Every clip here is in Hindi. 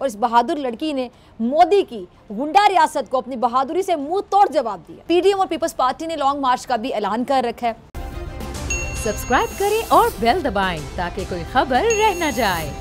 और इस बहादुर लड़की ने मोदी की गुंडा रियासत को अपनी बहादुरी से मुंह तोड़ जवाब दिया। पीडीएम और पीपल्स पार्टी ने लॉन्ग मार्च का भी ऐलान कर रखा है। सब्सक्राइब करें और बेल दबाएं ताकि कोई खबर रह न जाए।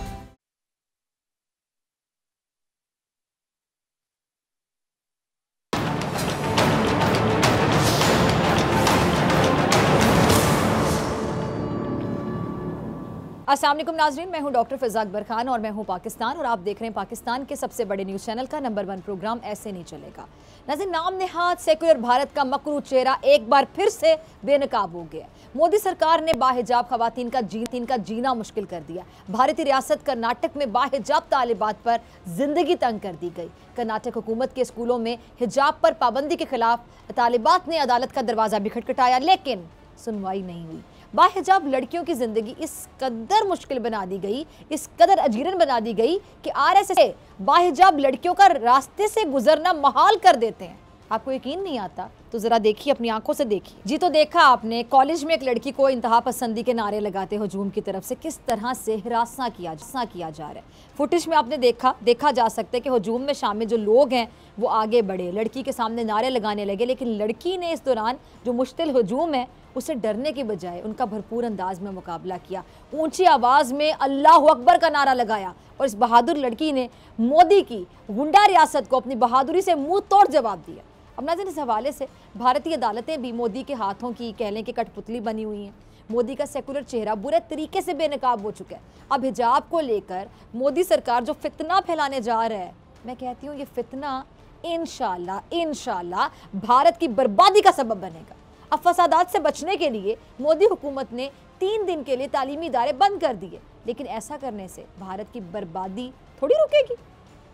अस्सलाम वालेकुम नाजरीन, मैं हूं डॉक्टर फिजा अकबर खान और मैं हूं पाकिस्तान और आप देख रहे हैं पाकिस्तान के सबसे बड़े न्यूज़ चैनल का नंबर 1 प्रोग्राम ऐसे नहीं चलेगा। नाज़रीन, नाम नेहाद सेक्युलर भारत का मकरू चेहरा एक बार फिर से बेनकाब हो गया। मोदी सरकार ने बाहिजाब खवातीन का जीना मुश्किल कर दिया। भारतीय रियासत कर्नाटक में बाहिजाब तालिबात पर जिंदगी तंग कर दी गई। कर्नाटक हुकूमत के स्कूलों में हिजाब पर पाबंदी के खिलाफ तालिबात ने अदालत का दरवाजा भी खटखटाया, लेकिन सुनवाई नहीं हुई। बाहिजाब लड़कियों की जिंदगी इस कदर मुश्किल बना दी गई, इस कदर अजीरन बना दी गई कि आरएसएस बाहिजाब लड़कियों का रास्ते से गुजरना मुहाल कर देते हैं। आपको यकीन नहीं आता तो जरा देखिए, अपनी आंखों से देखिए। जी तो देखा आपने कॉलेज में एक लड़की को इंतहा पसंदी के नारे लगाते हुजूम की तरफ से किस तरह से हिरासा किया जा रहा है। फुटेज में आपने देखा जा सकता है कि हुजूम में शामिल जो लोग हैं वो आगे बढ़े, लड़की के सामने नारे लगाने लगे, लेकिन लड़की ने इस दौरान जो मुश्तिल हुजूम है उसे डरने के बजाय उनका भरपूर अंदाज में मुकाबला किया, ऊंची आवाज़ में अल्लाह अकबर का नारा लगाया और इस बहादुर लड़की ने मोदी की गुंडा रियासत को अपनी बहादुरी से मुंह तोड़ जवाब दिया। अब नाज़रीन, इस हवाले से भारतीय अदालतें भी मोदी के हाथों की कह लें कि कठपुतली बनी हुई हैं। मोदी का सेकुलर चेहरा बुरे तरीके से बेनकाब हो चुका है। अब हिजाब को लेकर मोदी सरकार जो फितना फैलाने जा रहा है, मैं कहती हूँ ये फितना इंशाल्लाह भारत की बर्बादी का सबब बनेगा। अब फसादात से बचने के लिए मोदी हुकूमत ने 3 दिन के लिए तालीमी इदारे बंद कर दिए, लेकिन ऐसा करने से भारत की बर्बादी थोड़ी रुकेगी।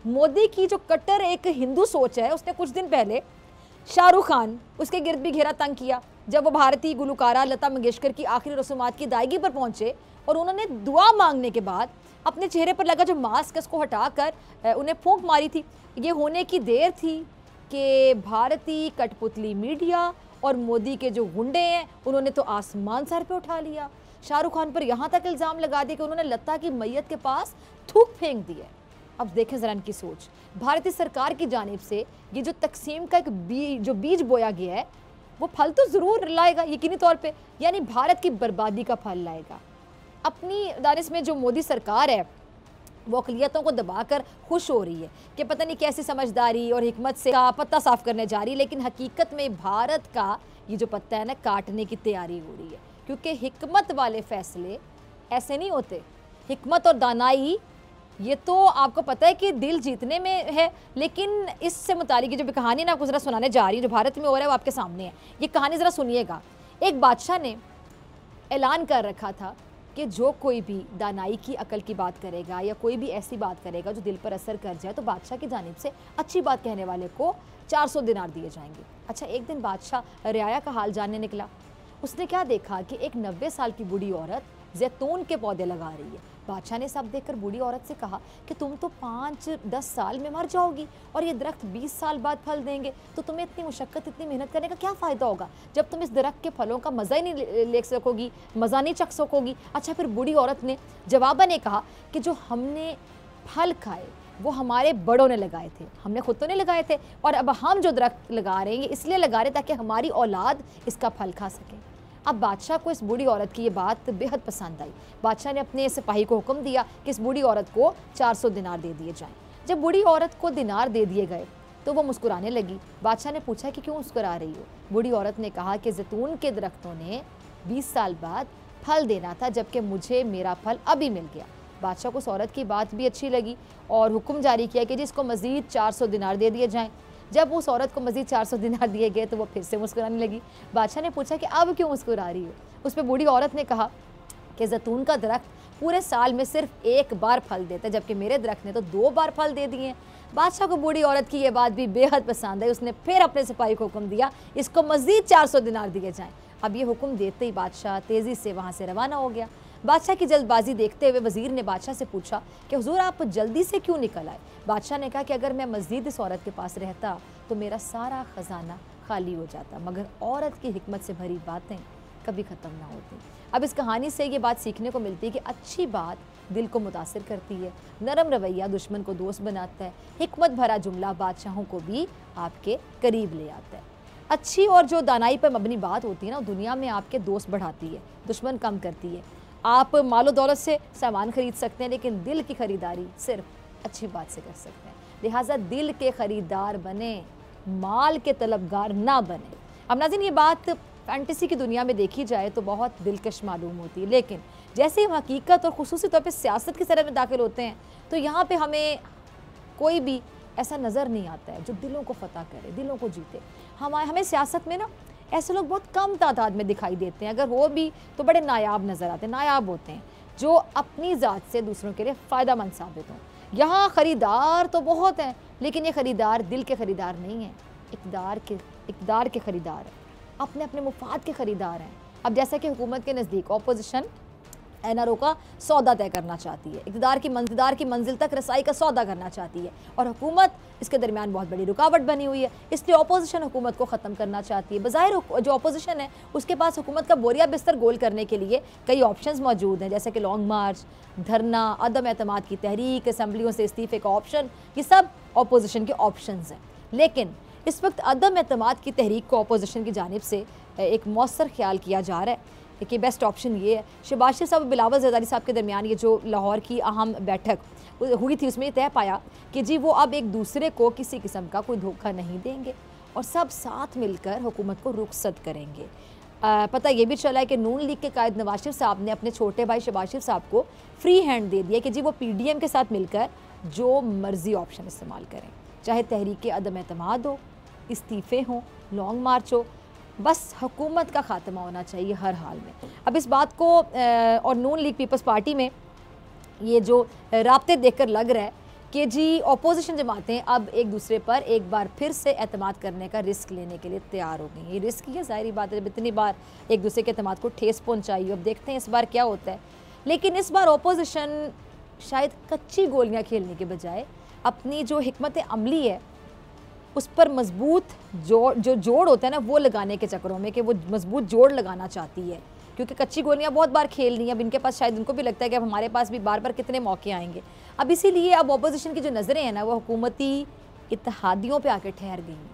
मोदी की जो कट्टर एक हिंदू सोच है, उसने कुछ दिन पहले शाहरुख खान उसके गिर्द भी घेरा तंग किया जब वो भारतीय गुलकारा लता मंगेशकर की आखिरी रसूमात की अदायगी पर पहुंचे और उन्होंने दुआ मांगने के बाद अपने चेहरे पर लगा जो मास्क उसको हटाकर उन्हें फूंक मारी थी। ये होने की देर थी कि भारतीय कठपुतली मीडिया और मोदी के जो गुंडे हैं उन्होंने तो आसमान सर पे उठा लिया। शाहरुख खान पर यहाँ तक इल्ज़ाम लगा दिया कि उन्होंने लता की मैयत के पास थूक फेंक दी है। अब देखें ज़रा इनकी सोच। भारतीय सरकार की जानिब से ये जो तकसीम का एक बीज बोया गया है वो फल तो ज़रूर लाएगा यकीनी तौर पे, यानी भारत की बर्बादी का फल लाएगा। अपनी दानिश में जो मोदी सरकार है वो अक़लियतों को दबाकर खुश हो रही है कि पता नहीं कैसी समझदारी और हिकमत से पत्ता साफ करने जा रही है, लेकिन हकीकत में भारत का ये जो पत्ता है ना काटने की तैयारी हो रही है, क्योंकि हिकमत वाले फैसले ऐसे नहीं होते। हिकमत और दानाई ये तो आपको पता है कि दिल जीतने में है, लेकिन इससे मुतालिक जो भी कहानी ना आपको ज़रा सुनाने जा रही है जो भारत में हो रहा है वो आपके सामने है। ये कहानी ज़रा सुनिएगा। एक बादशाह ने ऐलान कर रखा था कि जो कोई भी दानाई की अकल की बात करेगा या कोई भी ऐसी बात करेगा जो दिल पर असर कर जाए तो बादशाह की जानिब से अच्छी बात कहने वाले को 400 दिनार दिए जाएंगे। अच्छा, एक दिन बादशाह रियाया का हाल जानने निकला। उसने क्या देखा कि एक 90 साल की बूढ़ी औरत जैतून के पौधे लगा रही है। बादशाह ने सब देखकर बूढ़ी औरत से कहा कि तुम तो 5-10 साल में मर जाओगी और ये दरख्त 20 साल बाद फल देंगे, तो तुम्हें इतनी मुशक्क़त इतनी मेहनत करने का क्या फ़ायदा होगा जब तुम इस दरख्त के फलों का मज़ा ही नहीं ले सकोगी, मज़ा नहीं चख सकोगी। अच्छा, फिर बूढ़ी औरत ने जवाबा ने कहा कि जो हमने फल खाए वो हमारे बड़ों ने लगाए थे, हमने खुद तो नहीं लगाए थे, और अब हम जो दरख्त लगा रहे हैं इसलिए लगा रहे ताकि हमारी औलाद इसका फल खा सके। अब बादशाह को इस बूढ़ी औरत की ये बात बेहद पसंद आई। बादशाह ने अपने सिपाही को हुक्म दिया कि इस बूढ़ी औरत को 400 दिनार दे दिए जाएं। जब बूढ़ी औरत को दिनार दे दिए गए तो वो मुस्कुराने लगी। बादशाह ने पूछा कि क्यों मुस्कुरा रही हो? बूढ़ी औरत ने कहा कि जैतून के दरख्तों ने 20 साल बाद फल देना था, जबकि मुझे मेरा फल अभी मिल गया। बादशाह को उस औरत की बात भी अच्छी लगी और हुक्म जारी किया कि जिसको मज़ीद 400 दिनार दे दिए जाएँ। जब उस औरत को मज़ीद 400 दिनार दिए गए तो वो फिर से मुस्कुराने लगी। बादशाह ने पूछा कि अब क्यों मुस्कुरा रही हो? उस पर बूढ़ी औरत ने कहा कि जैतून का दरख्त पूरे साल में सिर्फ 1 बार फल देता है, जबकि मेरे दरख्त ने तो 2 बार फल दे दिए हैं। बादशाह को बूढ़ी औरत की ये बात भी बेहद पसंद आई। उसने फिर अपने सिपाही को हुक्म दिया इसको मज़ीद 400 दिनार दिए जाएँ। अब ये हुक्म देते ही बादशाह तेज़ी से वहाँ से रवाना हो गया। बादशाह की जल्दबाजी देखते हुए वज़ीर ने बादशाह से पूछा कि हुजूर आप जल्दी से क्यों निकल आए? बादशाह ने कहा कि अगर मैं मज़ीद इस औरत के पास रहता तो मेरा सारा ख़जाना खाली हो जाता, मगर औरत की हिकमत से भरी बातें कभी ख़त्म ना होती। अब इस कहानी से ये बात सीखने को मिलती है कि अच्छी बात दिल को मुतासिर करती है। नरम रवैया दुश्मन को दोस्त बनाता है। हिकमत भरा जुमला बादशाहों को भी आपके करीब ले आता है। अच्छी और जो दानाई पर मबनी बात होती है ना, दुनिया में आपके दोस्त बढ़ाती है, दुश्मन कम करती है। आप मालो दौलत से सामान खरीद सकते हैं, लेकिन दिल की खरीदारी सिर्फ अच्छी बात से कर सकते हैं। लिहाजा दिल के खरीदार बने, माल के तलबगार ना बने। अब नाज़रीन, ये बात फैंटेसी की दुनिया में देखी जाए तो बहुत दिलकश मालूम होती है, लेकिन जैसे ही हम हकीकत और खुसूसी तौर पे सियासत की सरहद में दाखिल होते हैं तो यहाँ पे हमें कोई भी ऐसा नज़र नहीं आता है जो दिलों को फतह करे, दिलों को जीते। हमें सियासत में ना ऐसे लोग बहुत कम तादाद में दिखाई देते हैं, अगर वो भी तो बड़े नायाब नज़र आते हैं, नायाब होते हैं, जो अपनी ज़ात से दूसरों के लिए फ़ायदा मंद साबित हों। यहाँ ख़रीदार तो बहुत हैं, लेकिन ये ख़रीदार दिल के ख़रीदार नहीं हैं, इक़्तिदार के ख़रीदार हैं, अपने अपने मुफाद के ख़रीदार हैं। अब जैसा कि हुकूमत के नज़दीक अपोजिशन एनआरओ का सौदा तय करना चाहती है, इक़्तिदार की मंजिल तक रसाई का सौदा करना चाहती है, और हुकूमत इसके दरमियान बहुत बड़ी रुकावट बनी हुई है। इसलिए अपोजिशन हुकूमत को ख़त्म करना चाहती है। बज़ाहिर जो अपोजिशन है उसके पास हुकूमत का बोरिया बिस्तर गोल करने के लिए कई ऑप्शंस मौजूद हैं, जैसे कि लॉन्ग मार्च, धरना, अदम एतमाद की तहरीक, असम्बलियों से इस्तीफ़े का ऑप्शन, ये सब अपोजिशन के ऑप्शंस हैं। लेकिन इस वक्त अदम एतमाद की तहरीक को अपोजिशन की जानिब से एक मौसर ख्याल किया जा रहा है कि बेस्ट ऑप्शन ये है। शहबाज शरीफ साहब और बिलावल ज़रदारी साहब के दरमियान ये जो लाहौर की अहम बैठक हुई थी, उसमें तय पाया कि जी वो अब एक दूसरे को किसी किस्म का कोई धोखा नहीं देंगे और सब साथ मिलकर हुकूमत को रुखसत करेंगे। पता ये भी चला है कि नून लीग के कायद नवाज शरीफ साहब ने अपने छोटे भाई शहबाज शरीफ साहब को फ्री हैंड दे दिया कि जी वो पीडीएम के साथ मिलकर जो मर्जी ऑप्शन इस्तेमाल करें, चाहे तहरीक अदम एतमाद हो, इस्तीफ़े हों, लॉन्ग मार्च हो, बस हुकूमत का खात्मा होना चाहिए हर हाल में। अब इस बात को और नून लीग पीपल्स पार्टी में ये जो राब्ते देखकर लग रहा है कि जी अपोजिशन जमातें अब एक दूसरे पर एक बार फिर से एतमाद करने का रिस्क लेने के लिए तैयार हो गई। ये रिस्क ही है, ज़ाहिरी बात है, जब इतनी बार एक दूसरे के एतमाद को ठेस पहुँचाई। अब देखते हैं इस बार क्या होता है। लेकिन इस बार अपोजिशन शायद कच्ची गोलियाँ खेलने के बजाय अपनी जो हिकमत अमली है उस पर मजबूत जोड़ होता है ना, वो लगाने के चक्करों में कि वो मजबूत जोड़ लगाना चाहती है, क्योंकि कच्ची गोलियां बहुत बार खेल ली। अब इनके पास शायद उनको भी लगता है कि अब हमारे पास भी बार बार कितने मौके आएंगे। अब इसीलिए अब अपोजिशन की जो नज़रें हैं ना वो हुकूमती इत्तेहादियों पे आके ठहर गई हैं।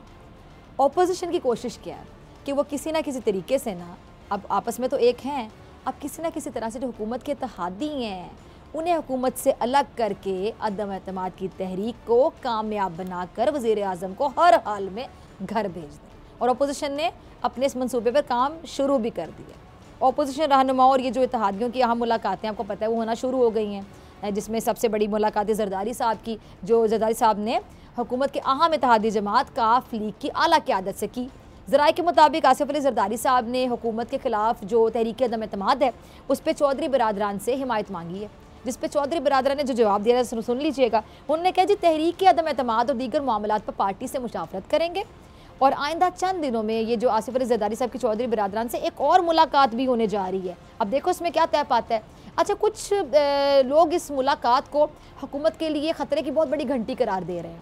अपोजिशन की कोशिश क्या है कि वो किसी ना किसी तरीके से ना, अब आपस में तो एक हैं, अब किसी ना किसी तरह से जो हुकूमत के इत्तेहादी हैं उन्हें हुकूमत से अलग करके अदम एतमाद की तहरीक को कामयाब बनाकर वज़ीर आज़म को हर हाल में घर भेज दें। और अपोजिशन ने अपने इस मंसूबे पर काम शुरू भी कर दिया। अपोजिशन रहनुमाओं और ये जो इत्तेहादियों की अहम मुलाकातें आपको पता है वो होना शुरू हो गई हैं, जिसमें सबसे बड़ी मुलाकात ज़रदारी साहब की, जो ज़रदारी साहब ने हुकूमत के अहम इत्तेहादी जमात काफ लीग की आला क़यादत से की। ज़राए के मुताबिक आसिफ अली ज़रदारी साहब ने हुकूमत के ख़िलाफ़ जो तहरीक अदम एतमाद है उस पर चौधरी बिरादरान से हिमायत मांगी है, जिस पे चौधरी बिरादरान ने जो जवाब दिया है सुन लीजिएगा। उन्होंने कहा जी तहरीक अदम एतमाद और दीगर मामलात पर पार्टी से मुशावरत करेंगे और आइंदा चंद दिनों में ये जो आसिफ अली ज़रदारी साहब की चौधरी बिरादरान से एक और मुलाकात भी होने जा रही है। अब देखो इसमें क्या तय पाता है। अच्छा, कुछ लोग इस मुलाकात को हुकूमत के लिए ख़तरे की बहुत बड़ी घंटी करार दे रहे हैं,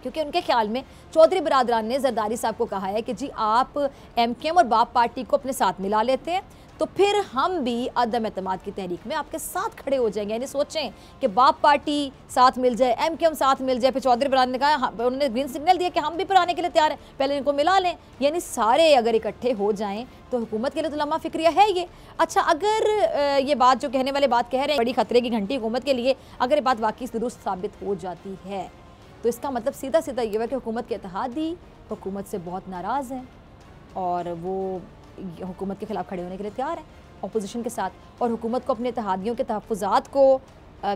क्योंकि उनके ख्याल में चौधरी बिरादरान ने ज़रदारी साहब को कहा है कि जी आप एमकेएम और बाप पार्टी को अपने साथ मिला लेते हैं तो फिर हम भी अदम एतमाद की तहरीक में आपके साथ खड़े हो जाएंगे। यानी सोचें कि बाप पार्टी साथ मिल जाए, एमकेएम साथ मिल जाए। फिर चौधरी बिरादरान ने कहा, उन्होंने ग्रीन सिग्नल दिया कि हम भी फिर आने के लिए तैयार हैं, पहले इनको मिला लें। यानी सारे अगर इकट्ठे हो जाएं तो हुकूमत के लिए तो लम्हा फिक्रिया है ये। अच्छा, अगर ये बात जो कहने वाले बात कह रहे हैं बड़ी खतरे की घंटी हुकूमत के लिए, अगर ये बात वाकई दुरुस्त साबित हो जाती है तो इसका मतलब सीधा सीधा ये है कि हुकूमत के इत्तेहादी हुकूमत से बहुत नाराज़ हैं और वो हुकूमत के ख़िलाफ़ खड़े होने के लिए तैयार हैं अपोजिशन के साथ, और हुकूमत को अपने इत्तेहादियों के तहफ़्फ़ुज़ात को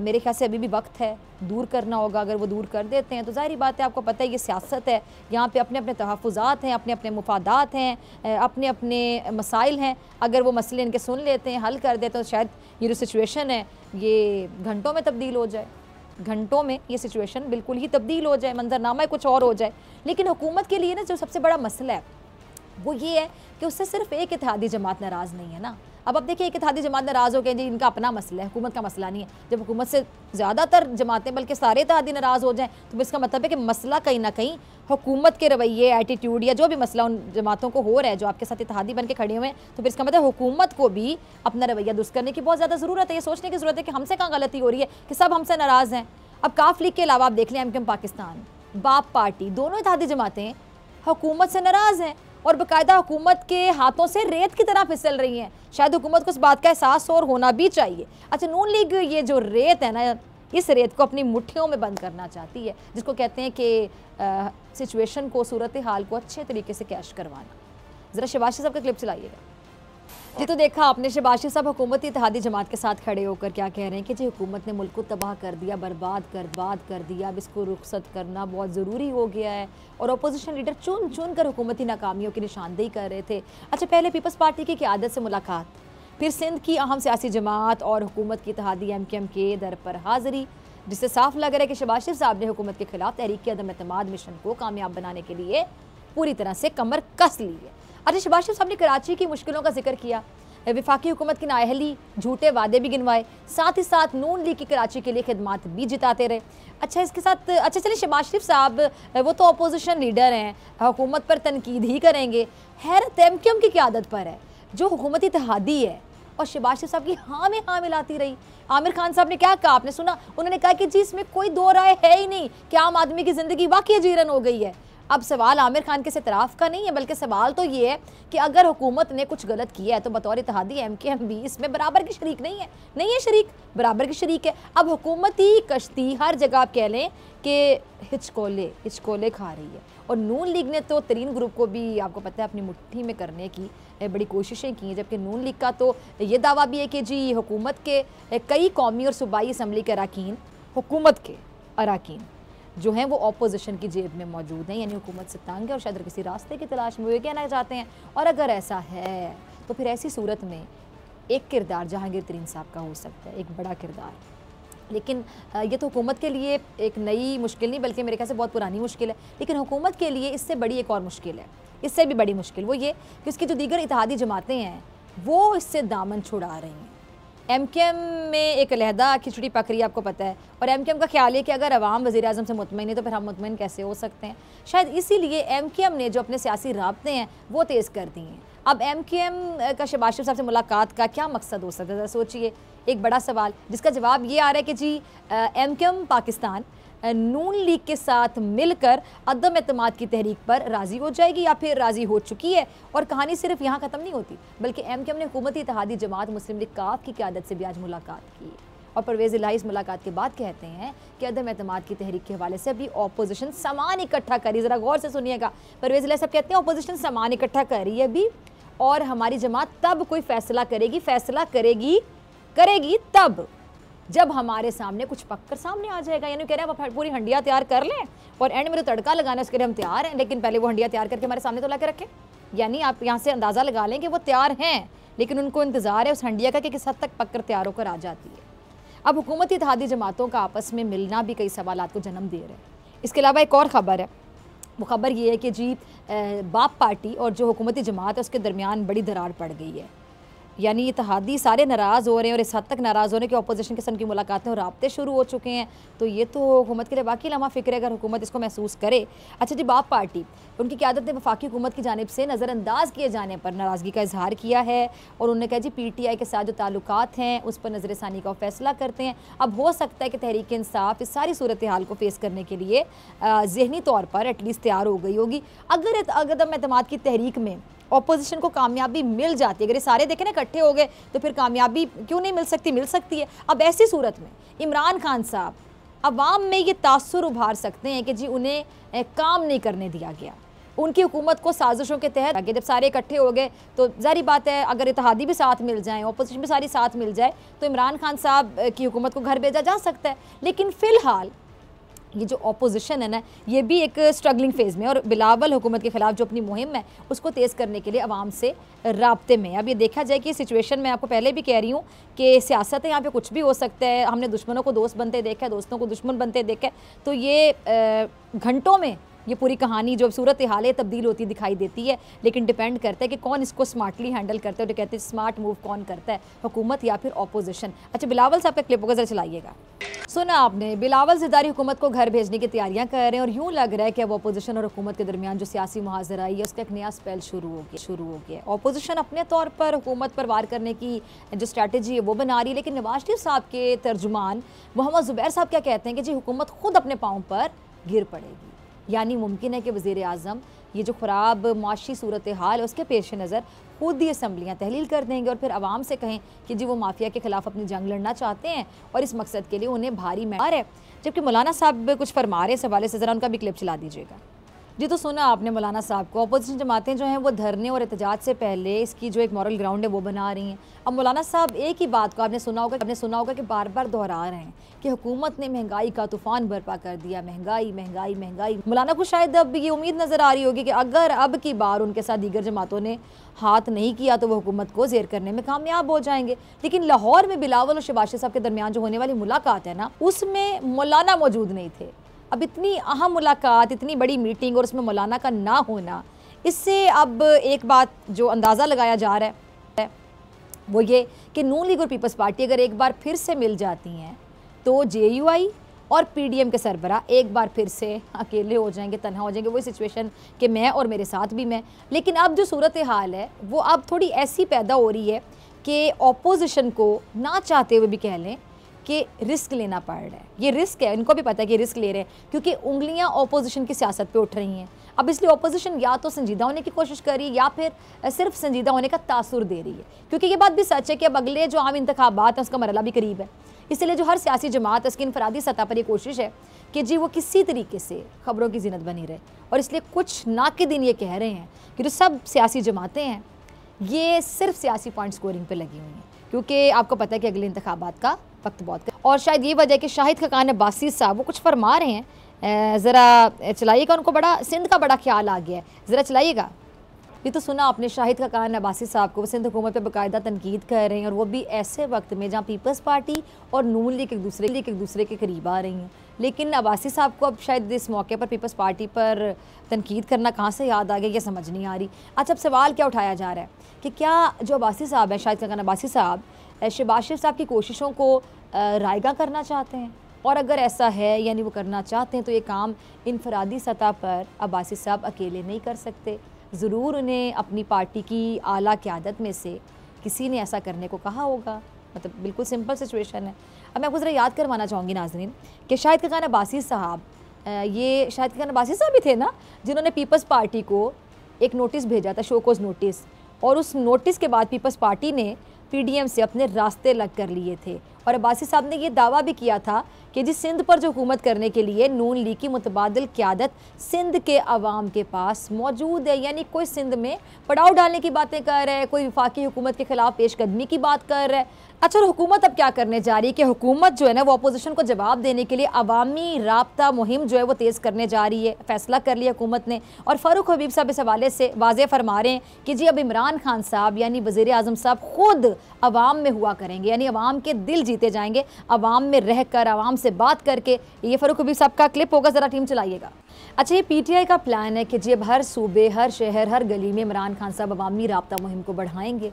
मेरे ख्याल से अभी भी वक्त है दूर करना होगा। अगर वो दूर कर देते हैं तो ज़ाहिर बात है, आपको पता है ये सियासत है, यहाँ पे अपने अपने तहफ़्फ़ुज़ात हैं, अपने अपने मुफादात हैं, अपने अपने मसाइल हैं। अगर वो मसले इनके सुन लेते हैं, हल कर देते हैं तो शायद ये जो सिचुएशन है ये घंटों में तब्दील हो जाए, घंटों में ये सिचुएशन बिल्कुल ही तब्दील हो जाए, मंजरनामा कुछ और हो जाए। लेकिन हुकूमत के लिए ना जो सबसे बड़ा मसला है वो ये है कि उससे सिर्फ एक इत्तेहादी जमात नाराज़ नहीं है ना। अब देखिए एक इत्तेहादी जमात नाराज़ हो गए जी, इनका अपना मसला है, हुकूमत का मसला नहीं है। जब हुकूमत से ज़्यादातर जमातें बल्कि सारे इत्तेहादी नाराज़ हो जाएं तो इसका मतलब है कि मसला कहीं ना कहीं हुकूमत के रवैये, एटीट्यूड या जो भी मसला उन जमातों को हो रहा है जो आपके साथ इत्तेहादी बन के खड़े हुए हैं, तो फिर इसका मतलब हुकूमत को भी अपना रवैया दुरुस्त करने की बहुत ज़्यादा ज़रूरत है। ये सोचने की ज़रूरत है कि हमसे कहाँ गलती हो रही है कि सब हमसे नाराज़ हैं। अब काफ लीग के अलावा आप देख लें MKM पाकिस्तान, बाप पार्टी, दोनों इत्तेहादी जमातें हुकूमत से नाराज़ हैं और बाकायदा हुकूमत के हाथों से रेत की तरह फिसल रही हैं। शायद हुकूमत को इस बात का एहसास और होना भी चाहिए। अच्छा, नून लीग ये जो रेत है ना, इस रेत को अपनी मुट्ठियों में बंद करना चाहती है, जिसको कहते हैं कि सिचुएशन को, सूरत हाल को अच्छे तरीके से कैश करवाना। ज़रा शहबाज साहब का क्लिप चलाइएगा जी। तो देखा आपने शहबाज साहब हुकूमती इत्तेहादी जमात के साथ खड़े होकर क्या कह रहे हैं कि जी हुकूमत ने मुल्क को तबाह कर दिया, बर्बाद कर दिया, अब इसको रुखसत करना बहुत ज़रूरी हो गया है। और अपोजिशन लीडर चुन चुन कर हुकूमती नाकामियों की निशानदेही कर रहे थे। अच्छा, पहले पीपल्स पार्टी की क़यादत से मुलाकात, फिर सिंध की अहम सियासी जमात और हुकूमत की इत्तेहादी MKM के दर पर हाज़िरी, जिससे साफ लग रहा है कि शहबाज शरीफ साहब ने हुकूमत के खिलाफ तहरीक के अदम एतमाद मिशन को कामयाब बनाने के लिए पूरी तरह से कमर कस ली है। अच्छा, शहबाज शरीफ साहब ने कराची की मुश्किलों का जिक्र किया, वफाकी हुकूमत की नाअहली, झूठे वादे भी गिनवाए, साथ ही साथ नून लीग की कराची के लिए खिदमात भी जिताते रहे। अच्छा, इसके साथ अच्छा चलिए, शहबाज शरीफ साहब वो तो अपोजिशन लीडर हैं, हुकूमत पर तनकीद ही करेंगे। हैरत MKM की क़यादत पर है जो हुकूमती इत्तेहादी है और शहबाज शरीफ साहब की हाँ में हाँ मिलाती रही। आमिर खान साहब ने क्या कहा, आपने सुना? उन्होंने कहा कि जी इसमें कोई दो राय है ही नहीं कि आम आदमी की ज़िंदगी वाकई जीरन हो गई है। अब सवाल आमिर खान के इतराफ़ का नहीं है, बल्कि सवाल तो ये है कि अगर हुकूमत ने कुछ गलत किया है तो बतौर इत्तेहादी MKM भी इसमें बराबर की शरीक नहीं है शरीक, बराबर की शरीक है। अब हुकूमती कश्ती हर जगह आप कह लें कि हिचकोले खा रही है। और नून लीग ने तो तरीन ग्रुप को भी आपको पता है अपनी मुट्ठी में करने की बड़ी कोशिशें की हैं, जबकि नून लीग का तो ये दावा भी है कि जी हुकूमत के कई कौमी और सूबाई असम्बली के अराकीन, हुकूमत के अराकीन जो हैं वो अपोजिशन की जेब में मौजूद हैं, यानी हुकूमत से तंग है और शायद किसी रास्ते की तलाश में वो कहना चाहते हैं। और अगर ऐसा है तो फिर ऐसी सूरत में एक किरदार जहांगीर तरीन साहब का हो सकता है, एक बड़ा किरदार। लेकिन ये तो हुकूमत के लिए एक नई मुश्किल नहीं, बल्कि मेरे ख्याल से बहुत पुरानी मुश्किल है। लेकिन हुकूमत के लिए इससे बड़ी एक और मुश्किल है, इससे भी बड़ी मुश्किल वो ये कि उसकी जो दीगर इत्तेहादी जमातें हैं वो इससे दामन छुड़ा रही हैं। MKM में एक अलहदा खिचड़ी पक रही है, आपको पता है, और MKM का ख्याल है कि अगर अवाम वज़ीर-ए-आज़म से मुतमईन है तो फिर हम मुतमईन कैसे हो सकते हैं। शायद इसीलिए MKM ने जो अपने सियासी राब्ते हैं वो तेज़ कर दिए हैं। अब MKM का शहबाज शरीफ साहब से मुलाकात का क्या मकसद हो सकता है, सोचिए, एक बड़ा सवाल जिसका जवाब ये आ रहा है कि जी MKM पाकिस्तान नून लीग के साथ मिलकर अदम एतमाद की तहरीक पर राज़ी हो जाएगी या फिर राज़ी हो चुकी है। और कहानी सिर्फ यहाँ ख़त्म नहीं होती, बल्कि MKM ने हुकूमती इत्तेहादी जमात मुस्लिम लीग काफ की क़यादत से भी आज मुलाकात की। और परवेज़ इलाही इस मुलाकात के बाद कहते हैं कि अदम एतमाद की तहरीक के हवाले से अभी अपोजिशन सामान इकट्ठा करी। ज़रा गौर से सुनिएगा, परवेज़ इलाही साहब कहते हैं अपोजिशन सामान इकट्ठा कर रही है अभी, और हमारी जमात तब कोई फ़ैसला करेगी तब जब हमारे सामने कुछ पक्कर सामने आ जाएगा। यानी कह रहे हैं आप पूरी हंडिया तैयार कर लें और एंड में तो तड़का लगाना, उसके लिए हम तैयार हैं, लेकिन पहले वो हंडिया तैयार करके हमारे सामने तो ला के रखें। यानी आप यहाँ से अंदाज़ा लगा लें कि वो तैयार हैं, लेकिन उनको इंतज़ार है उस हंडिया का कि किस हद तक पक्कर तैयार होकर आ जाती है। अब हुकूमती इत्तेहादी जमातों का आपस में मिलना भी कई सवालात को जन्म दे रहे हैं। इसके अलावा एक और ख़बर है, वो ख़बर ये है कि जी बाप पार्टी और जो हुकूमती जमात है उसके दरमियान बड़ी दरार पड़ गई है। यानी इत्तेहादी सारे नाराज़ हो रहे हैं और इस हद तक नाराज़ होने के अपोजिशन के संग की मुलाकातें और राब्ते शुरू हो चुके हैं। तो ये तो हुकूमत के लिए वाकई लम्हा फ़िक्र है अगर हुकूमत इसको महसूस करे। अच्छा जी, बाप पार्टी उनकी क़यादत ने वफाकी हुकूमत की जानिब से नज़रअंदाज किए जाने पर नाराज़गी का इजहार किया है और उन्होंने कहा जी PTI के साथ जो ताल्लुकात हैं उस पर नज़र षानी का फ़ैसला करते हैं। अब हो सकता है कि तहरीक इंसाफ इस सारी सूरत हाल को फेस करने के लिए ज़हनी तौर पर एटलीस्ट तैयार हो गई होगी। अगर अदम एतमाद की तहरीक में अपोजिशन को कामयाबी मिल जाती है, अगर ये सारे देखें ना इकट्ठे हो गए तो फिर कामयाबी क्यों नहीं मिल सकती है। अब ऐसी सूरत में इमरान खान साहब अवाम में ये तासुर उभार सकते हैं कि जी उन्हें काम नहीं करने दिया गया, उनकी हुकूमत को साजिशों के तहत जब सारे इकट्ठे हो गए तो जारी बात है अगर इत्तेहादी भी साथ मिल जाएँ, अपोजिशन भी सारी साथ मिल जाए तो इमरान खान साहब की हुकूमत को घर भेजा जा सकता है। लेकिन फ़िलहाल ये जो अपोजिशन है ना, ये भी एक स्ट्रगलिंग फेज़ में, और बिलावल हुकूमत के ख़िलाफ़ जो अपनी मुहिम है उसको तेज़ करने के लिए आवाम से राब्ते में। अब ये देखा जाए कि सिचुएशन में आपको पहले भी कह रही हूँ कि सियासत है, यहाँ पे कुछ भी हो सकता है। हमने दुश्मनों को दोस्त बनते देखा है, दोस्तों को दुश्मन बनते देखा है, तो ये घंटों में ये पूरी कहानी जो सूरत हाल है तब्दील होती दिखाई देती है, लेकिन डिपेंड करता है कि कौन इसको स्मार्टली हैंडल करता है। तो कहते हैं स्मार्ट मूव कौन करता है, हुकूमत या फिर ऑपोजिशन। अच्छा, बिलावल साहब का क्लिप होगा, जरा चलाइएगा। सुना आपने, बिलावल ज़रदारी हुकूमत को घर भेजने की तैयारियां कर रहे हैं और यूं लग रहा है कि अब अपोजिशन और हुकूमत के दरमियान जो सियासी मुहाजरा है उसका एक नया स्पेल शुरू हो गया। अपोजिशन अपने तौर पर हुकूमत पर वार करने की जो स्ट्रैटेजी है वो बना रही है, लेकिन नवाज शरीफ साहब के तर्जुमान मोहम्मद ज़ुबैर साहब क्या कहते हैं कि जी हुकूमत खुद अपने पाँव पर गिर पड़ेगी। यानी मुमकिन है कि वज़ीर आज़म ये जो ख़राब माशी सूरत हाल है उसके पेश नज़र खुद ही असम्बलियाँ तहलील कर देंगे और फिर आवाम से कहें कि जी वो माफिया के ख़िलाफ़ अपनी जंग लड़ना चाहते हैं और इस मकसद के लिए उन्हें भारी मैदार है। जबकि मौलाना साहब कुछ फरमा रहे इस हवाले से, ज़रा उनका भी क्लिप चला दीजिएगा जी। तो सुना आपने मौलाना साहब को, अपोजिशन जमातें जो हैं वो धरने और एहतजाज से पहले इसकी जो एक मॉरल ग्राउंड है वो बना रही हैं। अब मौलाना साहब एक ही बात को आपने सुना होगा कि बार बार दोहरा रहे हैं कि हुकूमत ने महंगाई का तूफ़ान बर्पा कर दिया, महंगाई महंगाई महंगाई। मौलाना को शायद अब ये उम्मीद नज़र आ रही होगी कि अगर अब की बार उनके साथ दीगर जमातों ने हाथ नहीं किया तो वो हुकूमत को ज़ेर करने में कामयाब हो जाएंगे। लेकिन लाहौर में बिलावल और शहबाज साहब के दरमियान जो होने वाली मुलाकात है ना, उसमें मौलाना मौजूद नहीं थे। अब इतनी अहम मुलाकात, इतनी बड़ी मीटिंग और उसमें मौलाना का ना होना, इससे अब एक बात जो अंदाज़ा लगाया जा रहा है वो ये कि नून लीग और पीपल्स पार्टी अगर एक बार फिर से मिल जाती हैं तो JUI और PDM के सरबरा एक बार फिर से अकेले हो जाएंगे, तन्हा हो जाएंगे। वही सिचुएशन कि मैं और मेरे साथ भी मैं। लेकिन अब जो सूरत हाल है वो अब थोड़ी ऐसी पैदा हो रही है कि ऑपोजिशन को ना चाहते हुए भी कह लें कि रिस्क लेना पड़ रहा है। ये रिस्क है, इनको भी पता है कि रिस्क ले रहे हैं क्योंकि उंगलियां ऑपोजिशन की सियासत पे उठ रही हैं। अब इसलिए ऑपोजिशन या तो संजीदा होने की कोशिश कर रही है या फिर सिर्फ संजीदा होने का तासुर दे रही है, क्योंकि ये बात भी सच है कि अब अगले जो आम इंतखाबात हैं उसका मरहला भी करीब है। इसलिए जो हर सियासी जमात है उसकी इनफरादी सतह पर ये कोशिश है कि जी वो किसी तरीके से खबरों की जीनत बनी रहे। और इसलिए कुछ नाक़िदीन ये कह रहे हैं कि जो सब सियासी जमातें हैं ये सिर्फ सियासी पॉइंट स्कोरिंग पे लगी हुई हैं, क्योंकि आपको पता है कि अगले इंतखाबात का वक्त बहुत है। और शायद ये वजह है कि शाहिद खकान अब्बासी साहब वो कुछ फरमा रहे हैं, ज़रा चलाइएगा। उनको बड़ा सिंध का बड़ा ख्याल आ गया है, ज़रा चलाइएगा। ये तो सुना आपने शाहिद खकान अब्बासी साहब को, वो सिंध हुकूमत पे बाकायदा तनकीद कर रहे हैं और वो भी ऐसे वक्त में जहाँ पीपल्स पार्टी और नून लीग एक दूसरे के करीब आ रही हैं। लेकिन अब्बासी साहब को अब शायद इस मौके पर पीपल्स पार्टी पर तनकीद करना कहाँ से याद आ गया, ये समझ नहीं आ रही। अच्छा, अब सवाल क्या उठाया जा रहा है कि क्या जो अब्बासी साहब है, शाहिद खकान अब्बासी साहब, शहबाज शरीफ साहब की कोशिशों को रायगा करना चाहते हैं? और अगर ऐसा है यानी वो करना चाहते हैं तो ये काम इनफरादी सतह पर अब्बासी साहब अकेले नहीं कर सकते। ज़रूर उन्हें अपनी पार्टी की आला क़यादत में से किसी ने ऐसा करने को कहा होगा। मतलब बिल्कुल सिंपल सिचुएशन है। अब मैं आपको ज़रा याद करवाना चाहूँगी नाज़रीन कि शाहिद खकान अब्बासी साहब, ये शाहिद खकान अब्बासी साहब ही थे ना जिन्होंने पीपल्स पार्टी को एक नोटिस भेजा था, शोकोज़ नोटिस, और उस नोटिस के बाद पीपल्स पार्टी ने PDM से अपने रास्ते अलग कर लिए थे। और अब्बासी साहब ने यह दावा भी किया था कि जिस सिंध पर जो हुकूमत करने के लिए नून लीग की मुतबादिल क़यादत सिंध के अवाम के पास मौजूद है। यानी कोई सिंध में पड़ाव डालने की बातें कर रहा है, कोई वफाकी हुकूमत के ख़िलाफ़ पेशकदमी की बात कर रहा है। अच्छा, और हुकूमत अब क्या करने जा रही है कि हुकूमत जो है ना वो अपोजिशन को जवाब देने के लिए अवामी राब्ता मुहिम जो है वो तेज़ करने जा रही है। फ़ैसला कर लिया हुकूमत ने और फ़ारूक हबीब साहब इस हवाले से वाज़ेह फरमा रहे हैं कि जी अब इमरान खान साहब यानी वज़ीर आज़म साहब खुद अवाम में हुआ करेंगे, यानी अवाम के दिल जीते जाएंगे, अवाम में रह कर अवाम से बात करके। ये फ़ारूक हबीब साहब का क्लिप होगा, ज़रा टीम चलाइएगा। अच्छा, ये PTI का प्लान है कि जी अब हर सूबे, हर शहर, हर गली में इमरान खान साहब अवामी राब्ता मुहिम को बढ़ाएंगे।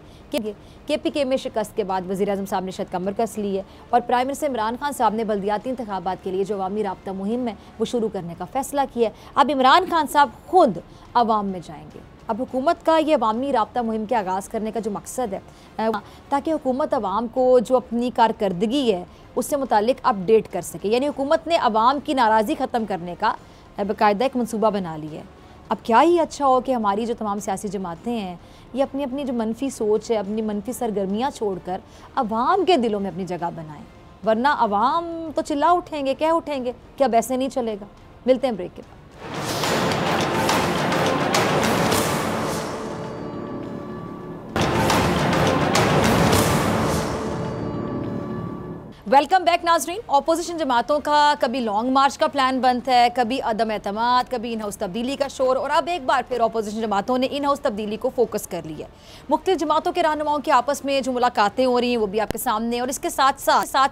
KPK में शिकस्त के बाद वज़ीर आज़म साहब ने शायद कमर कस ली है और प्राइम मिनिस्टर इमरान खान साहब ने बल्दियाती इंतखाबात के लिए जो अवामी राब्ता मुहिम है वो शुरू करने का फ़ैसला किया है। अब इमरान खान साहब खुद अवाम में जाएंगे। अब हुकूमत का ये अवामी राब्ता मुहिम के आगाज़ करने का जो मकसद है ताकि हुकूमत अवाम को जो अपनी कारकर्दगी है उससे मुतालिक अपडेट कर सके। यानी हुकूमत ने अवाम की नाराज़गी ख़त्म करने का बाकायदा एक मनसूबा बना लिया है। अब क्या ही अच्छा हो कि हमारी जो तमाम सियासी जमातें हैं ये अपनी अपनी जो मनफी सोच है, अपनी मनफी सरगर्मियाँ छोड़कर अवाम के दिलों में अपनी जगह बनाएं, वरना अवाम तो चिल्ला उठेंगे, कह उठेंगे कि अब ऐसे नहीं चलेगा। मिलते हैं ब्रेक के बाद। वेलकम बैक नाजरीन। ऑपोजिशन जमातों का कभी लॉन्ग मार्च का प्लान बनता है, कभी अदम एतमाद, कभी इन हाउस तब्दीली का शोर, और अब एक बार फिर ऑपोजिशन जमातों ने इन हाउस तब्दीली को फोकस कर लिया। मुख्तलिफ जमातों के रहनुमाओं की आपस में जो मुलाकातें हो रही हैं वो भी आपके सामने, और इसके साथ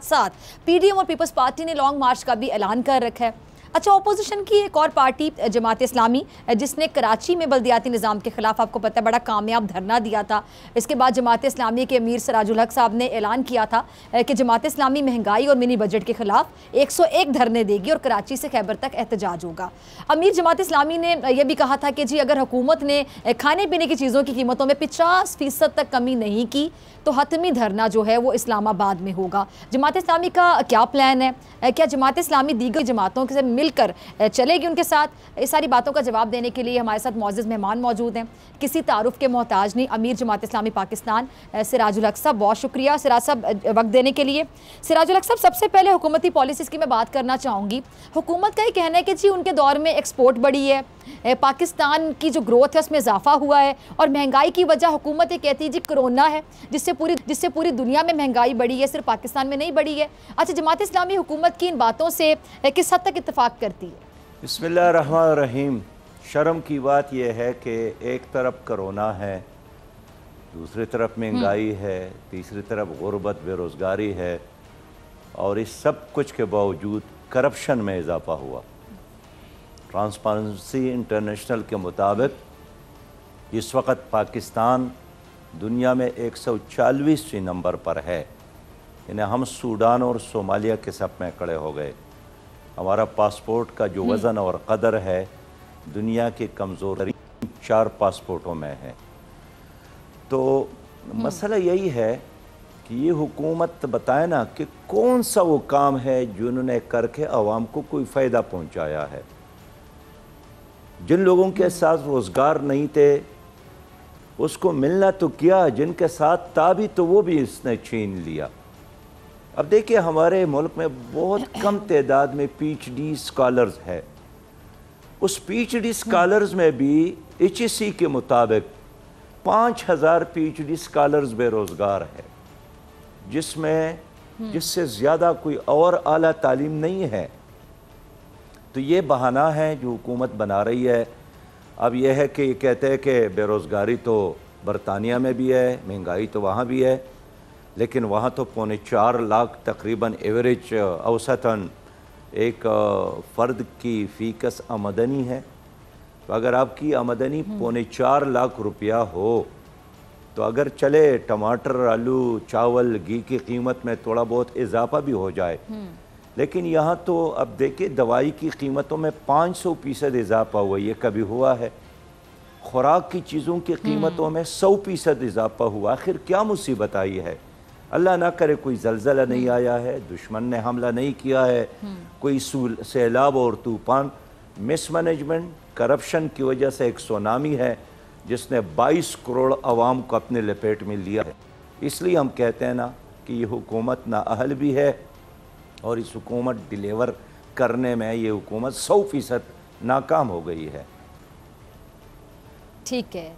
साथ PDM और पीपल्स पार्टी ने लॉन्ग मार्च का भी ऐलान कर रखा है। अच्छा, ऑपोजिशन की एक और पार्टी जमात इस्लामी, जिसने कराची में बल्दियाती निज़ाम के खिलाफ आपको पता है बड़ा कामयाब धरना दिया था। इसके बाद जमात इस्लामी के अमीर सिराजुल हक साहब ने ऐलान किया था कि जमात इस्लामी महंगाई और मिनी बजट के खिलाफ 101 धरने देगी और कराची से खैबर तक एहतजाज होगा। अमीर जमात इस्लामी ने यह भी कहा था कि जी अगर हुकूमत ने खाने पीने की चीज़ों की कीमतों में 50% तक कमी नहीं की तो हतमी धरना जो है वो इस्लामाबाद में होगा। जमात इस्लामी का क्या प्लान है? क्या जमात इस्लामी दीगर जमातों से मिलकर चलेगी उनके साथ? इस सारी बातों का जवाब देने के लिए हमारे साथ मौजूद मेहमान मौजूद हैं, किसी तारुफ के मोहताज नहीं, अमीर जमात इस्लामी पाकिस्तान सिराजुल हक साहब। बहुत शुक्रिया सिराज साहब वक्त देने के लिए। सिराजुल हक साहब, सबसे पहले हुकूमती पॉलिसीज़ की मैं बात करना चाहूँगी। हुकूमत का ये कहना है कि जी उनके दौर में एक्सपोर्ट बढ़ी है, पाकिस्तान की जो ग्रोथ है उसमें इजाफा हुआ है, और महंगाई की वजह हुकूमत ये कहती है जी कोरोना है, जिससे पूरी दुनिया में महंगाई बढ़ी है, सिर्फ पाकिस्तान में नहीं बढ़ी है। अच्छा, जमात इस्लामी हुकूमत की इन बातों से किस हद तक इत्तेफाक करती है? बिस्मिल्लाहिर्रहमानिर्रहीम। शर्म की बात यह है कि एक तरफ कोरोना है, दूसरी तरफ महंगाई है, तीसरी तरफ गुर्बत बेरोज़गारी है, और इस सब कुछ के बावजूद करप्शन में इजाफा हुआ। ट्रांसपेरेंसी इंटरनेशनल के मुताबिक इस वक्त पाकिस्तान दुनिया में 144वें नंबर पर है। यानी हम सूडान और सोमालिया के सब में खड़े हो गए। हमारा पासपोर्ट का जो वज़न और कदर है दुनिया के कमज़ोर 4 पासपोर्टों में है। तो मसला यही है कि ये हुकूमत बताए ना कि कौन सा वो काम है जिन्होंने करके आवाम को कोई फ़ायदा पहुँचाया है। जिन लोगों के साथ रोज़गार नहीं थे उसको मिलना तो किया, जिनके साथ था भी तो वो भी इसने छीन लिया। अब देखिए हमारे मुल्क में बहुत कम तादाद में PhD स्कॉलर्स है। उस PhD स्कॉलर्स में भी HEC के मुताबिक 5000 PhD स्कॉलर्स बेरोज़गार है, जिससे ज़्यादा कोई और आला तालीम नहीं है। तो ये बहाना है जो हुकूमत बना रही है। अब यह है कि कहते हैं कि बेरोज़गारी तो बरतानिया में भी है, महंगाई तो वहाँ भी है, लेकिन वहाँ तो 4.25 लाख तकरीबन एवरेज औसतन एक फ़र्द की फ़ीकस आमदनी है। तो अगर आपकी आमदनी 4.25 लाख रुपया हो तो अगर चले टमाटर, आलू, चावल, घी की कीमत में थोड़ा बहुत इजाफा भी हो जाए, लेकिन यहाँ तो अब देखिए दवाई की कीमतों में 500% इजाफा हुआ। ये कभी हुआ है? खुराक की चीज़ों की कीमतों में 100% इजाफा हुआ। आखिर क्या मुसीबत आई है? अल्लाह ना करे कोई ज़लज़ला नहीं आया है, दुश्मन ने हमला नहीं किया है, कोई सैलाब और तूफ़ान। मिसमैनेजमेंट, करप्शन की वजह से एक सुनामी है जिसने 22 करोड़ आवाम को अपने लपेट में लिया है। इसलिए हम कहते हैं ना कि ये हुकूमत नाअहल भी है, और इस हुकूमत डिलीवर करने में ये हुकूमत 100% नाकाम हो गई है। ठीक है।